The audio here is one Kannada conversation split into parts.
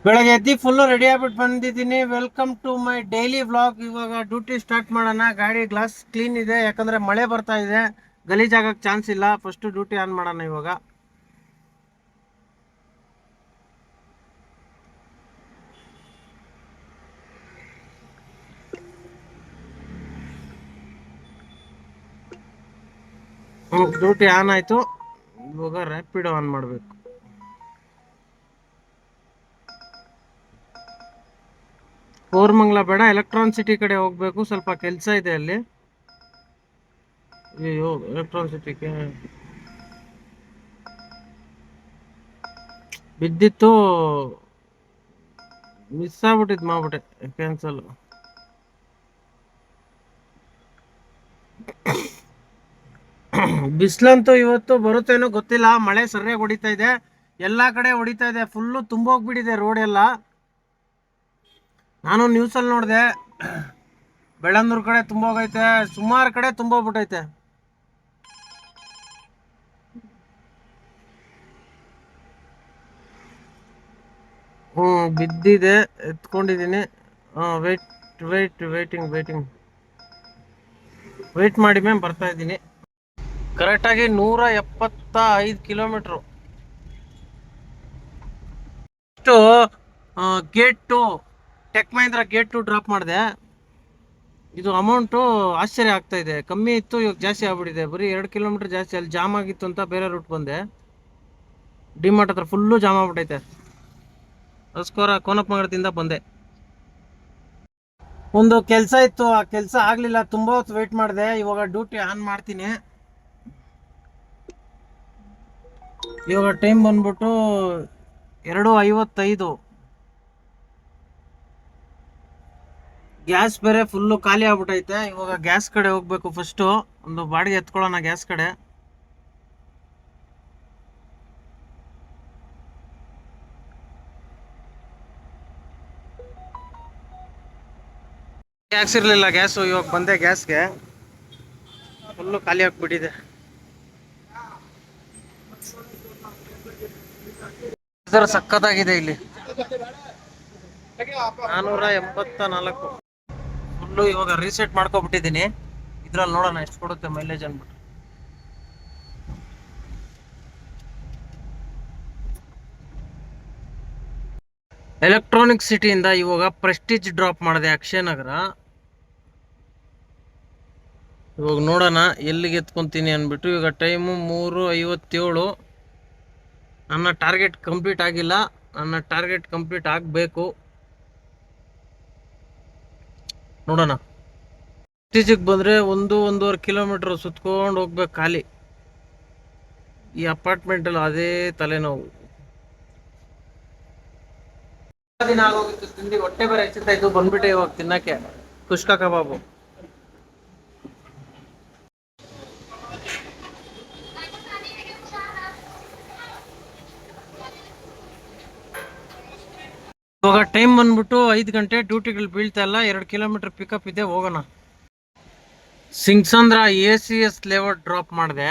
ಬೆಳಗ್ಗೆ ಎದ್ದು ಫುಲ್ಲು ರೆಡಿ ಆಗ್ಬಿಟ್ಟು ಬಂದಿದ್ದೀನಿ. Welcome to my daily vlog. ಇವಾಗ ಡ್ಯೂಟಿ ಸ್ಟಾರ್ಟ್ ಮಾಡೋಣ. ಗಾಡಿ ಗ್ಲಾಸ್ ಕ್ಲೀನ್ ಇದೆ, ಯಾಕಂದ್ರೆ ಮಳೆ ಬರ್ತಾ ಇದೆ, ಗಲೀಜಾಗಕ್ಕೆ ಚಾನ್ಸ್ ಇಲ್ಲ. ಫಸ್ಟ್ ಡ್ಯೂಟಿ ಆನ್ ಮಾಡೋಣ ಇವಾಗ. ಡ್ಯೂಟಿ ಆನ್ ಆಯ್ತು. ಇವಾಗ ರ್ಯಾಪಿಡ್ ಆನ್ ಮಾಡಬೇಕು. ಕೋರ್ಮಂಗ್ಲ ಬೇಡ, ಎಲೆಕ್ಟ್ರಾನ್ ಸಿಟಿ ಕಡೆ ಹೋಗ್ಬೇಕು. ಸ್ವಲ್ಪ ಕೆಲಸ ಇದೆ ಅಲ್ಲಿ. ಅಯ್ಯೋ, ಎಲೆಕ್ಟ್ರಾನ್ ಸಿಟಿಗೆ ಬಿದ್ದಿತ್ತು, ಮಿಸ್ ಆಗ್ಬಿಟ್ಟಿದ್, ಮಾಡ್ಬಿಟ್ಟೆ, ಕ್ಯಾನ್ಸಲ್. ಬಿಸಿಲಂತೂ ಇವತ್ತು ಬರುತ್ತೇನೋ ಗೊತ್ತಿಲ್ಲ. ಮಳೆ ಸರಿಯಾಗಿ ಹೊಡಿತಾ ಇದೆ, ಎಲ್ಲಾ ಕಡೆ ಹೊಡಿತಾ ಇದೆ. ಫುಲ್ಲು ತುಂಬೋಗ್ಬಿಟ್ಟಿದೆ ರೋಡ್ ಎಲ್ಲ. ನಾನು ನ್ಯೂಸಲ್ಲಿ ನೋಡಿದೆ, ಬೆಳ್ಳಂದೂರ್ ಕಡೆ ತುಂಬೋಗೈತೆ, ಸುಮಾರು ಕಡೆ ತುಂಬೋಗ್ಬಿಟ್ಟೈತೆ. ಬಿದ್ದಿದೆ, ಎತ್ಕೊಂಡಿದ್ದೀನಿ. ವೇಟ್ ಮಾಡಿ ಮ್ಯಾಮ್, ಬರ್ತಾ ಇದ್ದೀನಿ. ಕರೆಕ್ಟಾಗಿ 175 ಕಿಲೋಮೀಟ್ರು. ಇಷ್ಟು gate 2, tech Mahindra gate 2 drop ಮಾಡಿದೆ. ಇದು ಅಮೌಂಟು ಆಶ್ಚರ್ಯ ಆಗ್ತಾ ಇದೆ. ಕಮ್ಮಿ ಇತ್ತು, ಇವಾಗ ಜಾಸ್ತಿ ಆಗ್ಬಿಟ್ಟಿದೆ. ಬರೀ 2 ಕಿಲೋಮೀಟರ್ ಜಾಸ್ತಿ. ಅಲ್ಲಿ ಜಾಮ್ ಆಗಿತ್ತು ಅಂತ ಬೇರೆ ರೂಟ್ ಬಂದೆ. ಡಿಮಾರ್ಟ್ ಹತ್ರ ಫುಲ್ಲು ಜಾಮ್ ಆಗ್ಬಿಟ್ಟೈತೆ, ಅದಕ್ಕೋಸ್ಕರ ಕೋನಪ್ಪನಗರದಿಂದ ಬಂದೆ. ಒಂದು ಕೆಲಸ ಇತ್ತು, ಆ ಕೆಲಸ ಆಗಲಿಲ್ಲ. ತುಂಬ ಹೊತ್ತು ವೆಯ್ಟ್ ಮಾಡಿದೆ. ಇವಾಗ ಡ್ಯೂಟಿ ಆನ್ ಮಾಡ್ತೀನಿ. ಇವಾಗ ಟೈಮ್ ಬಂದ್ಬಿಟ್ಟು 2:55. ಗ್ಯಾಸ್ ಬೇರೆ ಫುಲ್ಲು ಖಾಲಿ ಆಗ್ಬಿಟ್ಟೈತೆ. ಇವಾಗ ಗ್ಯಾಸ್ ಕಡೆ ಹೋಗ್ಬೇಕು. ಫಸ್ಟು ಒಂದು ಬಾಡಿಗೆ ಎತ್ಕೊಳ್ಳೋಣ ಗ್ಯಾಸ್ ಕಡೆ. ಗ್ಯಾಸ್ ಇರಲಿಲ್ಲ, ಗ್ಯಾಸು. ಇವಾಗ ಬಂದೆ ಗ್ಯಾಸ್ಗೆ. ಫುಲ್ಲು ಖಾಲಿ ಆಗ್ಬಿಟ್ಟಿದೆ. ಸಖತ್ತಾಗಿದೆ ಇಲ್ಲಿ. 484 ಫುಲ್ಲು. ಇವಾಗ ರೀಸೆಟ್ ಮಾಡ್ಕೊಬಿಟ್ಟಿದ್ದೀನಿ. ಇದ್ರಲ್ಲಿ ನೋಡೋಣ ಎಷ್ಟು ಕೊಡುತ್ತೆ ಮೈಲೇಜ್ ಅಂದ್ಬಿಟ್ಟು. ಎಲೆಕ್ಟ್ರಾನಿಕ್ ಸಿಟಿಯಿಂದ ಇವಾಗ ಪ್ರೆಸ್ಟೀಜ್ ಡ್ರಾಪ್ ಮಾಡಿದೆ, ಅಕ್ಷಯ ನಗರ. ಇವಾಗ ನೋಡೋಣ ಎಲ್ಲಿಗೆ ಎತ್ಕೊಂತೀನಿ ಅಂದ್ಬಿಟ್ಟು. ಇವಾಗ ಟೈಮು 3:57. ನನ್ನ ಟಾರ್ಗೆಟ್ ಕಂಪ್ಲೀಟ್ ಆಗಿಲ್ಲ. ನನ್ನ ಟಾರ್ಗೆಟ್ ಕಂಪ್ಲೀಟ್ ಆಗಬೇಕು. ನೋಡೋಣ. ಪ್ರೆಸ್ಟೀಜಿಗೆ ಬಂದರೆ 1-1.5 ಕಿಲೋಮೀಟರ್ ಸುತ್ಕೊಂಡು ಹೋಗ್ಬೇಕು ಖಾಲಿ. ಈ ಅಪಾರ್ಟ್ಮೆಂಟಲ್ಲಿ ಅದೇ ತಲೆನೋವು. ದಿನ ಆಗೋಗಿತ್ತು ತಿಂಡಿ, ಹೊಟ್ಟೆ ಬೇರೆ ಹೆಚ್ಚುತ್ತಾ ಇತ್ತು. ಬಂದ್ಬಿಟ್ಟೆ ಇವಾಗ ತಿನ್ನಕ್ಕೆ ಕುಷ್ಕಾ ಕಬಾಬು. ಇವಾಗ ಟೈಮ್ ಬಂದ್ಬಿಟ್ಟು 5 ಗಂಟೆ. ಡ್ಯೂಟಿಗಳು ಬೀಳ್ತಾ ಇಲ್ಲ. 2 ಕಿಲೋಮೀಟರ್ ಪಿಕಪ್ ಇದೆ, ಹೋಗೋಣ. ಸಿಂಗ್ಸಂದ್ರ ACS ಲೇಔಟ್ ಡ್ರಾಪ್ ಮಾಡಿದೆ.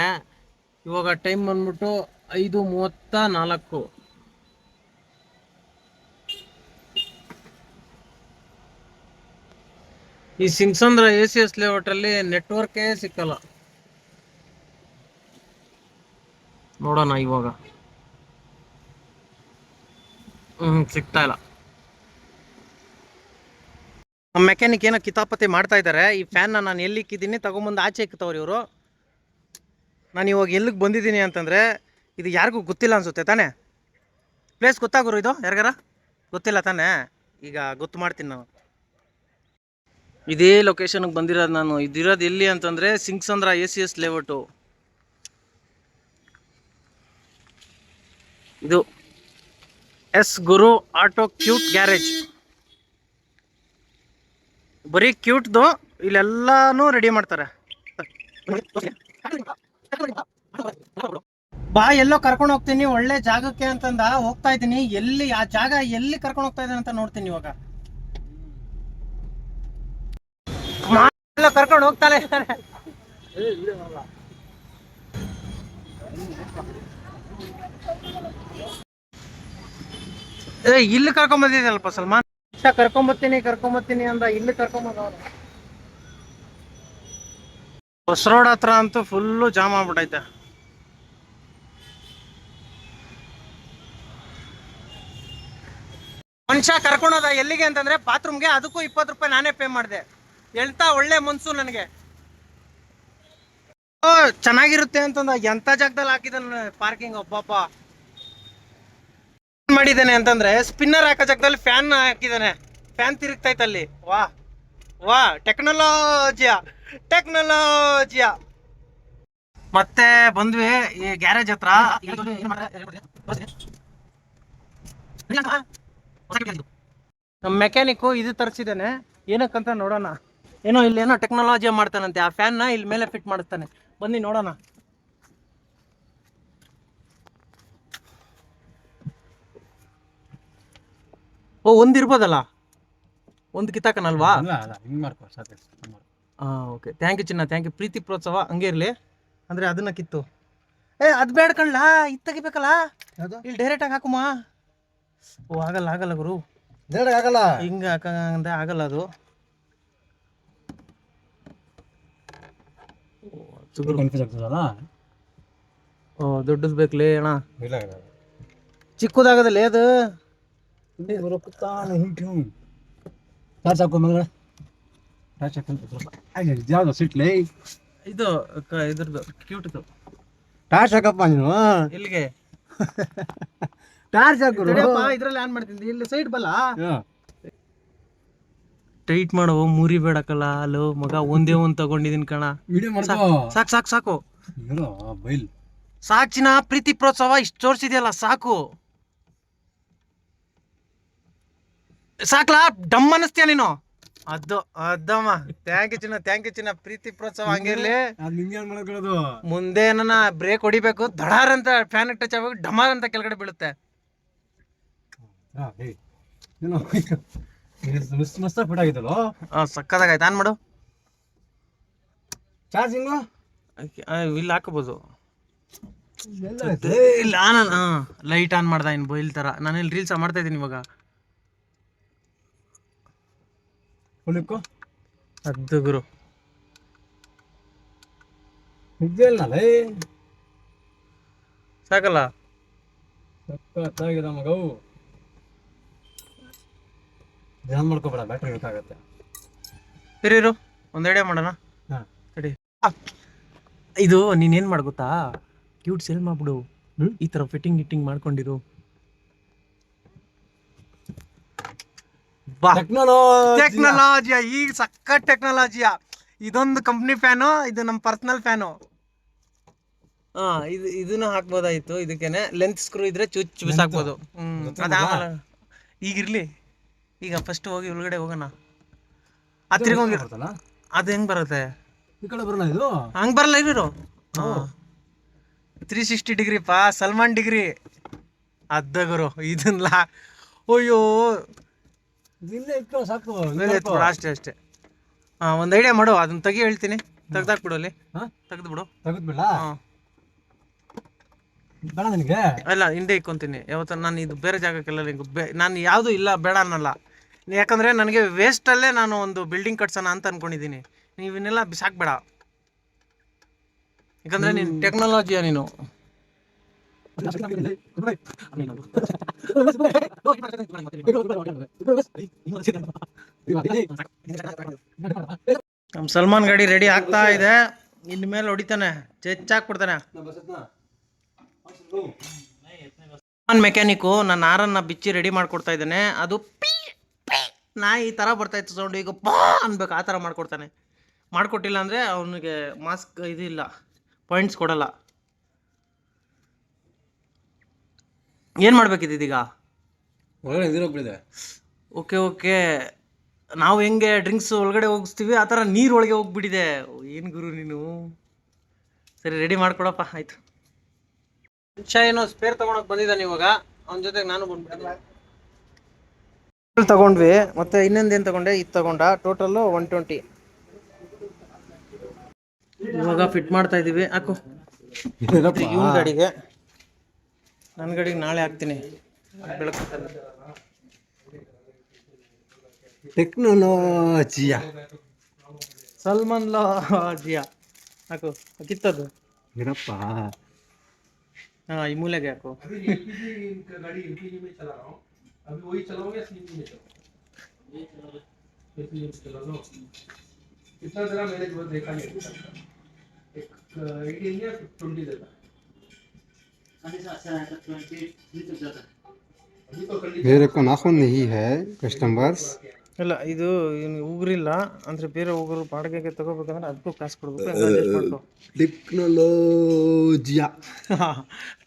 ಇವಾಗ ಟೈಮ್ ಬಂದ್ಬಿಟ್ಟು 5:34. ಈ ಸಿಂಗ್ಸಂದ್ರ ACS ಲೇಔಟ್ ಅಲ್ಲಿ ನೆಟ್ವರ್ಕೇ ಸಿಕ್ಕಲ್ಲ. ನೋಡೋಣ ಇವಾಗ. ಸಿಗ್ತಾ ಇಲ್ಲ. ಮೆಕ್ಯಾನಿಕ್ ಏನೋ ಕಿತಾಪತಿ ಮಾಡ್ತಾ ಇದ್ದಾರೆ. ಈ ಫ್ಯಾನ್ನ ನಾನು ಎಲ್ಲಿ ಇಕ್ಕಿದ್ದೀನಿ ತಗೊಂಬಂದು ಆಚೆ ಇಕ್ತವ್ರು ಇವರು. ನಾನು ಇವಾಗ ಎಲ್ಲಿಗೆ ಬಂದಿದ್ದೀನಿ ಅಂತಂದರೆ, ಇದು ಯಾರಿಗೂ ಗೊತ್ತಿಲ್ಲ ಅನಿಸುತ್ತೆ ತಾನೇ. ಪ್ಲೇಸ್ ಗೊತ್ತಾಗೋರು ಇದು ಯಾರಿಗಾರ ಗೊತ್ತಿಲ್ಲ ತಾನೇ. ಈಗ ಗೊತ್ತು ಮಾಡ್ತೀನಿ ನಾನು. ಇದೇ ಲೊಕೇಶನ್ಗೆ ಬಂದಿರೋದು ನಾನು. ಇದಿರೋದು ಎಲ್ಲಿ ಅಂತಂದರೆ ಸಿಂಗ್ಸಂದ್ರ ACS ಲೇಔಟು. ಇದು ಎಸ್ ಗುರು ಆಟೋ ಕ್ಯೂಟ್ ಗ್ಯಾರೇಜ್. ಬರೀ ಕ್ಯೂಟ್ದು ಇಲ್ಲೆಲ್ಲಾನು ರೆಡಿ ಮಾಡ್ತಾರೆ. ಬಾ, ಎಲ್ಲೋ ಕರ್ಕೊಂಡು ಹೋಗ್ತೀನಿ ಒಳ್ಳೆ ಜಾಗಕ್ಕೆ ಅಂತಂದ ಹೋಗ್ತಾ ಇದ್ದೀನಿ. ಎಲ್ಲಿ ಆ ಜಾಗ ಎಲ್ಲಿ ಕರ್ಕೊಂಡು ಹೋಗ್ತಾ ಇದ್ದಾನೆ ಅಂತ ನೋಡ್ತೀನಿ ಇವಾಗ. ಎಲ್ಲ ಕರ್ಕೊಂಡು ಹೋಗ್ತಾನೆ ಇದ್ದಾರೆ. ಇಲ್ಲಿ ಕರ್ಕೊಂಬಂದಿದ್ದಲ್ಪ ಸಲ್ಮಾನ್. ಕರ್ಕೊಂಬತ್ತೀನಿ ಅಂದ, ಇಲ್ಲಿ ಕರ್ಕೊಂಬಂದ. ಹೊಸ ರೋಡ್ ಹತ್ರ ಅಂತೂ ಫುಲ್ಲು ಜಾಮ್ ಆಗ್ಬಿಟ್ಟೈತೆ. ಮನುಷ್ಯ ಕರ್ಕೊಂಡೋದ ಎಲ್ಲಿಗೆ ಅಂತಂದ್ರೆ ಬಾತ್ರೂಮ್ಗೆ. ಅದಕ್ಕೂ 20 ರೂಪಾಯಿ ನಾನೇ ಪೇ ಮಾಡಿದೆ. ಹೇಳ್ತಾ ಒಳ್ಳೆ ಮನ್ಸು ನನಗೆ. ಓ ಚೆನ್ನಾಗಿರುತ್ತೆ ಅಂತಂದ. ಎಂತ ಜಾಗದಲ್ಲಿ ಹಾಕಿದಾನೆ ಪಾರ್ಕಿಂಗ್. ಒಬ್ಬಪ್ಪ ಮಾಡಿದ್ದಾನೆ ಅಂತಂದ್ರೆ ಸ್ಪಿನ್ನರ್ ಹಾಕೋ ಜಾಗದಲ್ಲಿ ಫ್ಯಾನ್ ಹಾಕಿದಾನೆ. ಫ್ಯಾನ್ ತಿರುಗ್ತೈತೆ ಅಲ್ಲಿ. ವಾ ವಾ ಟೆಕ್ನಾಲಜಿಯಾ. ಮತ್ತೆ ಬಂದ್ವಿ ಈ ಗ್ಯಾರೇಜ್ ಹತ್ರ. ನಮ್ಮ ಮೆಕ್ಯಾನಿಕ್ ಇದು ತರಿಸಿದ್ದಾನೆ. ಏನಕ್ಕಂತ ನೋಡೋಣ. ಇಲ್ಲಿ ಏನೋ ಟೆಕ್ನಾಲಜಿ ಮಾಡ್ತಾನಂತೆ. ಆ ಫ್ಯಾನ್ನ ಇಲ್ಲಿ ಮೇಲೆ ಫಿಟ್ ಮಾಡಿಸ್ತಾನೆ. ಬನ್ನಿ ನೋಡೋಣ. ಓ ಒಂದಿರ್ಬೋದಲ್ಲ, ಒಂದು ಕಿತ್ತಾಕನಲ್ವಾ? ಓಕೆ, ಥ್ಯಾಂಕ್ ಯು ಚಿನ್ನ, ಥ್ಯಾಂಕ್ ಯು. ಪ್ರೀತಿ ಪ್ರೋತ್ಸಾಹ ಹಂಗೆ ಇರಲಿ. ಅಂದರೆ ಅದನ್ನ ಕಿತ್ತು ಅದು ಬೇಡ ಕಣ್ಲಾ, ಇದು ತೆಗಿಬೇಕಲ್ಲ. ಇಲ್ಲಿ ಡೈರೆಕ್ಟಾಗಿ ಹಾಕುಮಾ. ಓ ಆಗಲ್ಲ ಗುರು, ಆಗಲ್ಲ. ಹಿಂಗೆ ಹಾಕಂದ್ರೆ ಆಗಲ್ಲ ಅದು. ಓ ದೊಡ್ಡದು ಬೇಕಲೇ ಅಣ್ಣ. ಚಿಕ್ಕದಾಗದಲ್ಲೇ ಅದು. ಇದು ಇದ್ರದ್ದು ಕ್ಯೂಟ್. ಟಾರ್ಚ್ ಹಾಕಪ್ಪ ನೀನು. ಇಲ್ಲಿಗೆ ಟಾರ್ಚ್ ಹಾಕಪ್ಪ. ಇದ್ರಲ್ಲಿ ಆನ್ ಮಾಡ್ತೀನಿ. ಇಲ್ಲಿ ಸೈಡ್ ಬಲ್ಲ ಟೈಟ್ ಮಾಡೋ. ಮುರಿ ಬೇಡಕಲ್ಲ ಅಲ್ಲೋ ಮಗ. ಒಂದೇ ಒಂದ್ ತಗೊಂಡಿದೀನಿ ಕಣ. ಸಾಕು ಚಿನ್ನ. ಪ್ರೀತಿ ಪ್ರೋತ್ಸಾಹ ಇಷ್ಟು ತೋರಿಸಿದೆಯಲ್ಲ, ಸಾಕು. ಸಾಕ್ಲಾ? ಡಮ್ ಅನ್ನಿಸ್ತೀಯ ನೀನು. ಅದ್ದಮ್ಮ. ಥ್ಯಾಂಕ್ ಯು ಚಿನ್ನ, ಪ್ರೀತಿ ಪ್ರೋತ್ಸಾಹ ಹಂಗಿರ್ಲಿ. ಮುಂದೆ ನನ್ನ ಬ್ರೇಕ್ ಹೊಡಿಬೇಕು, ದಡಾರ್ ಅಂತ ಫ್ಯಾನ್ ಟಚ್ ಆಗಬೇಕು, ಡಮಾರ್ ಅಂತ ಕೆಳಗಡೆ ಬೀಳುತ್ತೆ. ಸಕ್ಕದಾಗೈತೆ. ಆನ್ ಮಾಡು. ಚಾರ್ಜಿಂಗ್ ಇಲ್ಲಿ ಹಾಕಬಹುದು. ಇಲ್ಲ ಲೈಟ್ ಆನ್ ಮಾಡ್ದ ಇನ್ ಬೈಲ್ ತರ. ನಾನು ಇಲ್ಲಿ ರೀಲ್ಸ್ ಮಾಡ್ತಾ ಇದ್ದೀನಿ ಇವಾಗ. ಅದು ಗುರು ಸಾಕಲ್ಲ. ಮಗವು ಮಾಡ್ಕೋಬೇಡ, ಬ್ಯಾಟ್ರಿ ಗೊತ್ತಾಗತ್ತೆ. ಇರು ಒಂದ್ ಐಡಿಯಾ ಮಾಡೋಣ. ಇದು ನೀನೇನ್ ಮಾಡು ಗೊತ್ತಾ, ಕ್ಯೂಟ್ ಸೇಲ್ ಮಾಡ್ಬಿಡು. ಈ ತರ ಫಿಟ್ಟಿಂಗ್ ಮಾಡ್ಕೊಂಡಿರು. ಟೆಕ್ನಾಲಜಿಯಾ, ಈಗ ಸಕ್ಕ ಟೆಕ್ನಾಲಜಿಯಾ. ಇದೊಂದು ಕಂಪ್ನಿ ಫ್ಯಾನು, ಇದು ನಮ್ಮ ಪರ್ಸನಲ್ ಫ್ಯಾನು. ಇದನ್ನ ಹಾಕ್ಬೋದಾಯ್ತು. ಇದಕ್ಕೇನೆ ಲೆಂತ್ ಸ್ಕ್ರೂ ಇದ್ರೆ ಚುಚ್ಚು ಬಿಸಾಕ್ಬೋದು. ಅದಾಗಲ್ಲ. ಈಗಿರ್ಲಿ. ಈಗ ಫಸ್ಟ್ ಹೋಗಿ ಒಳಗಡೆ ಹೋಗೋಣ. ಹತ್ತಿರ ಹೋಗಿ. ಅದು ಹೆಂಗ್ ಬರುತ್ತೆ? ಹಂಗ್ ಬರಲ್ಲ. ಇರು 360 ಡಿಗ್ರಿ ಪಾ, ಸಲ್ಮಾನ್ ಡಿಗ್ರಿ. ಅದ್ದ ಗುರು ಇದನ್ನ. ಅಯ್ಯೋ ಅಷ್ಟೇ. ಒಂದು ಐಡಿಯಾ ಮಾಡು. ಅದನ್ನ ತೆಗಿ ಹೇಳ್ತೀನಿ. ತೆಗ್ದಾಕ್ಬಿಡು. ಅಲ್ಲಿ ತೆಗ್ದು ಬಿಡು. ಅಲ್ಲ ಹಿಂದೆ ಇಕ್ಕೊಂತೀನಿ. ಯಾವತ್ತ ನಾನು ಇದು ಬೇರೆ ಜಾಗಕ್ಕೆಲ್ಲ ನಾನು ಯಾವುದು ಇಲ್ಲ ಬೇಡ ಅನ್ನಲ್ಲ. ಯಾಕಂದ್ರೆ ನನಗೆ ವೇಸ್ಟಲ್ಲೇ ನಾನು ಒಂದು ಬಿಲ್ಡಿಂಗ್ ಕಟ್ಸೋಣ ಅಂತ ಅನ್ಕೊಂಡಿದ್ದೀನಿ. ನೀವನ್ನೆಲ್ಲ ಬಿಸಾಕ್ಬೇಡ. ಯಾಕಂದ್ರೆ ನೀನು ಟೆಕ್ನಾಲಜಿಯಾ ನೀನು. ನಮ್ಮ ಸಲ್ಮಾನ್ ಗಾಡಿ ರೆಡಿ ಆಗ್ತಾ ಇದೆ. ಇನ್ ಮೇಲೆ ಹೊಡಿತಾನೆ, ಚೆಚ್ಚಾಕ್ಬಿಡ್ತಾನೆ. ಮೆಕ್ಯಾನಿಕ್ಕು ನನ್ನ ಆರನ್ನ ಬಿಚ್ಚಿ ರೆಡಿ ಮಾಡ್ಕೊಡ್ತಾ ಇದ್ದಾನೆ. ಅದು ನಾಯಿ ಈ ಥರ ಬರ್ತಾಯಿತ್ತು ಸೌಂಡ್. ಈಗ ಪಾ ಅನ್ಬೇಕು, ಆ ಥರ ಮಾಡ್ಕೊಡ್ತಾನೆ. ಮಾಡಿಕೊಟ್ಟಿಲ್ಲ ಅಂದರೆ ಅವನಿಗೆ ಮಾಸ್ಕ್ ಇದಿಲ್ಲ, ಪಾಯಿಂಟ್ಸ್ ಕೊಡಲ್ಲ. ಏನು ಮಾಡ್ಬೇಕಿದ್ದೀಗ? ಓಕೆ ನಾವು ಹೆಂಗೆ ಡ್ರಿಂಕ್ಸ್ ಒಳಗಡೆ ಹೋಗಿಸ್ತೀವಿ ಆ ಥರ ನೀರು ಒಳಗೆ ಹೋಗ್ಬಿಟ್ಟಿದೆ. ಏನು ಗುರು ನೀನು. ಸರಿ ರೆಡಿ ಮಾಡ್ಕೊಡಪ್ಪ. ಆಯ್ತು. ಏನೋ ಸ್ಪೇರ್ ತೊಗೊಳಕ್ಕೆ ಬಂದಿದ್ದಾನೆ ಇವಾಗ. ಅವನ ಜೊತೆಗೆ ನಾನು ಬಂದ್ಬಿಟ್ಟೆ. ತಗೊಂಡ್ವಿ. ಮತ್ತೆ ಇನ್ನೊಂದೇನು ತಗೊಂಡೆ? ಇದು ತಗೊಂಡ. ಟೋಟಲ್ಲು 120. ಇವಾಗ ಫಿಟ್ ಮಾಡ್ತಾ ಇದ್ದೀವಿ. ಹಾಕು ಇವನ್ ಗಾಡಿಗೆ. ನನ್ನ ಗಾಡಿಗೆ ನಾಳೆ ಹಾಕ್ತೀನಿ. ಬೆಳಕು ಟೆಕ್ನಾಲಜಿಯಾ ಸಲ್ಮಾನ್ ಜಿಯಾ ಹಾಕು ಕಿತ್ತದು ಏನಪ್ಪ ಹಾಂ ಈ ಮೂಲೆಗೆ ಹಾಕು कितना जरा मैंने जो देखा नहीं अभी तक एक 18 या 20 देता अभी तो कर लीजिए मेरे को नाखून नहीं है कस्टमर्स ಇಲ್ಲ ಇದು ಉಗುರಿಲ್ಲ ಅಂದರೆ ಬೇರೆ ಉಗುರು ಬಾಡಿಗೆಗೆ ತಗೋಬೇಕಂದ್ರೆ ಅದಕ್ಕೂ ಕಾಸು ಕೊಡ್ಬೇಕು ಅಡ್ಜಸ್ಟ್ ಮಾಡ್ಕೊ ಟೆಕ್ನಾಲಜಿಯಾ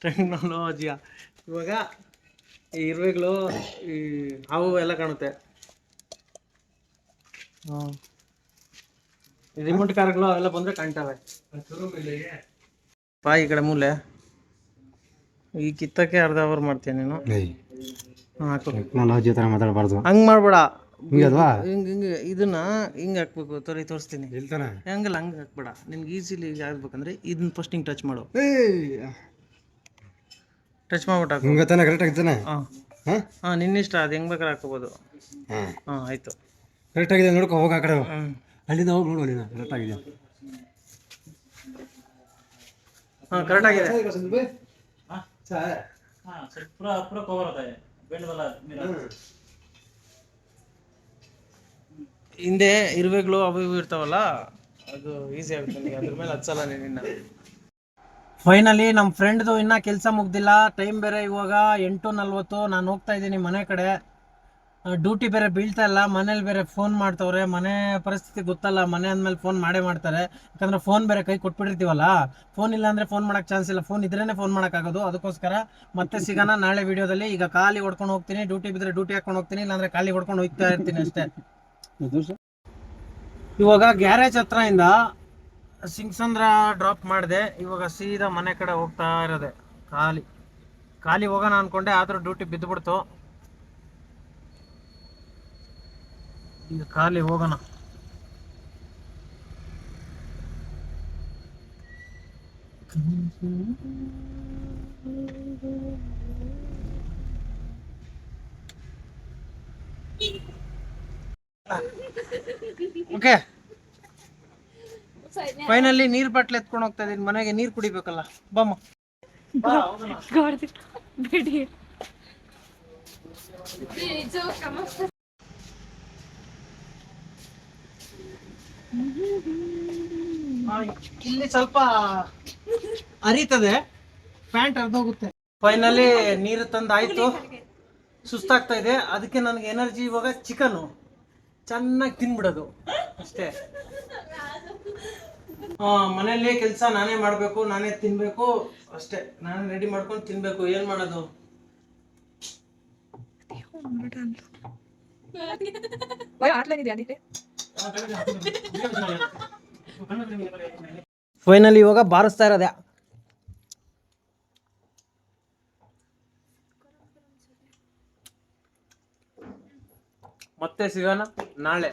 ಟೆಕ್ನಾಲಜಿಯಾ ಇವಾಗ ಈ ಇರುವೆಗಳು ಈ ಹಾವು ಎಲ್ಲ ಕಾಣುತ್ತೆ ಹಾಂ ರಿಮೋಟ್ ಕಾರ್ಗಳು ಅವೆಲ್ಲ ಬಂದರೆ ಕಾಣ್ತವೆ ಪಾ ಈ ಕಡೆ ಮೂಲೆ ಈ ಕಿತ್ತಕ್ಕೆ ಅರ್ಧ ಅವರ್ ಮಾಡ್ತೀಯ ನೀನು ಹಾಕು ಟೆಕ್ನಾಲಜಿ ಥರ ಮಾತಾಡಬಾರ್ದು ಹಂಗೆ ಮಾಡ್ಬೇಡ ಹಿಂಗೆ ಅಲ್ವಾ ಹಿಂಗೆ ಇದನ್ನ ಹಿಂಗೆ ಹಾಕ್ಬೇಕು ತೋರಿಸ್ತೀನಿ ಹೇಳ್ತಾನೆ ಹಂಗಲ್ಲ ಹಂಗೆ ಹಾಕ್ಬೇಡ ನಿನ್ಗೆ ಈಸಿಲಿ ಆಗ್ಬೇಕಂದ್ರೆ ಇದನ್ನ ಫಸ್ಟ್ ಹಿಂಗೆ ಟಚ್ ಮಾಡು ಟಚ್ ಮಾಡ್ಬಿಟ್ಟು ಹಾಕು ಹಿಂಗೆ ತಾನೆ ಕರೆಕ್ಟ್ ಆಗಿದ್ದಾನೆ ಹಾಂ ಹಾಂ ಹಾಂ ನಿನ್ನಿಷ್ಟ ಅದು ಹೆಂಗೆ ಬೇಕಾದ್ರೆ ಹಾಕೋಬೋದು ಹಾಂ ಹಾಂ ಆಯಿತು ಕರೆಕ್ಟ್ ಆಗಿದೆ ನೋಡ್ಕೊ ಹೋಗಿ ಆ ಕಡೆ ಹ್ಞೂ ಅಲ್ಲಿಂದ ಹೋಗಿ ನೋಡು ಅಲ್ಲಿಂದ ಕರೆಕ್ಟ್ ಆಗಿದೆ ಹಾಂ ಕರೆಕ್ಟ್ ಆಗಿದೆ ಹಿಂದೆ ಇರುವೆಗಳು ಅವು ಇವು ಇರ್ತಾವಲ್ಲ ಅದು ಈಸಿ ಆಗುತ್ತೆ ನಿನಗೆ ಅದ್ರ ಮೇಲೆ ಹಚ್ಚಲ್ಲ ನಿನ್ನ ಫೈನಲಿ ನಮ್ಮ ಫ್ರೆಂಡ್ದು ಇನ್ನೂ ಕೆಲಸ ಮುಗ್ದಿಲ್ಲ ಟೈಮ್ ಬೇರೆ ಇವಾಗ 8:40 ನಾನು ಹೋಗ್ತಾ ಇದ್ದೀನಿ ಮನೆ ಕಡೆ ಡ್ಯೂಟಿ ಬೇರೆ ಬೀಳ್ತಾ ಇಲ್ಲ ಮನೇಲಿ ಬೇರೆ ಫೋನ್ ಮಾಡ್ತವ್ರೆ ಮನೆ ಪರಿಸ್ಥಿತಿ ಗೊತ್ತಲ್ಲ ಮನೆ ಅಂದಮೇಲೆ ಫೋನ್ ಮಾಡೇ ಮಾಡ್ತಾರೆ ಯಾಕಂದ್ರೆ ಫೋನ್ ಬೇರೆ ಕೈ ಕೊಟ್ಬಿಟ್ಟಿರ್ತೀವಲ್ಲ ಫೋನ್ ಇಲ್ಲ ಅಂದರೆ ಫೋನ್ ಮಾಡೋಕ್ಕೆ ಚಾನ್ಸ್ ಇಲ್ಲ ಫೋನ್ ಇದ್ರೇ ಫೋನ್ ಮಾಡೋಕ್ಕಾಗೋದು ಅದಕ್ಕೋಸ್ಕರ ಮತ್ತೆ ಸಿಗೋಣ ನಾಳೆ ವಿಡಿಯೋದಲ್ಲಿ ಈಗ ಖಾಲಿ ಹೊಡ್ಕೊಂಡು ಹೋಗ್ತೀನಿ ಡ್ಯೂಟಿ ಬಿದ್ದರೆ ಡ್ಯೂಟಿ ಹಾಕೊಂಡು ಹೋಗ್ತೀನಿ ಇಲ್ಲಾಂದರೆ ಖಾಲಿ ಹೊಡ್ಕೊಂಡು ಹೋಗ್ತಾ ಇರ್ತೀನಿ ಅಷ್ಟೇ ಇವಾಗ ಗ್ಯಾರೇಜ್ ಹತ್ರದಿಂದ ಸಿಂಗ್ಸಂದ್ರ ಡ್ರಾಪ್ ಮಾಡಿದೆ ಇವಾಗ ಸೀದಾ ಮನೆ ಕಡೆ ಹೋಗ್ತಾ ಇರೋದೆ ಖಾಲಿ ಖಾಲಿ ಹೋಗೋಣ ಅಂದ್ಕೊಂಡೆ ಆದರೂ ಡ್ಯೂಟಿ ಬಿದ್ದುಬಿಡ್ತು ಈಗ ಖಾಲಿ ಹೋಗೋಣ ಓಕೆ ಫೈನಲಿ ನೀರ್ ಬಾಟ್ಲ್ ಎತ್ಕೊಂಡು ಹೋಗ್ತಾ ಇದೀನಿ ಮನೆಗೆ ನೀರ್ ಕುಡಿಬೇಕಲ್ಲ ಬಮ್ಮ ಇಲ್ಲಿ ಸ್ವಲ್ಪ ಅರಿತದೆ ಪ್ಯಾಂಟ್ ಅರ್ಧೋಗುತ್ತೆ ಫೈನಲಿ ನೀರು ತಂದಾಯ್ತು ಸುಸ್ತಾಗ್ತಾ ಇದೆ ಅದಕ್ಕೆ ನನಗೆ ಎನರ್ಜಿ ಇವಾಗ ಚಿಕನು ಚೆನ್ನಾಗಿ ತಿನ್ಬಿಡೋದು ಅಷ್ಟೇ ಮನೆಯಲ್ಲೇ ಕೆಲಸ ನಾನೇ ಮಾಡಬೇಕು ನಾನೇ ತಿನ್ಬೇಕು ಅಷ್ಟೇ ನಾನೇ ರೆಡಿ ಮಾಡ್ಕೊಂಡು ತಿನ್ಬೇಕು ಏನ್ ಮಾಡೋದು ಫೈನಲಿ ಇವಾಗ ಬಾರಿಸ್ತಾ ಇರೋದೆ ಮತ್ತೆ ಸಿಗೋಣ ನಾಳೆ.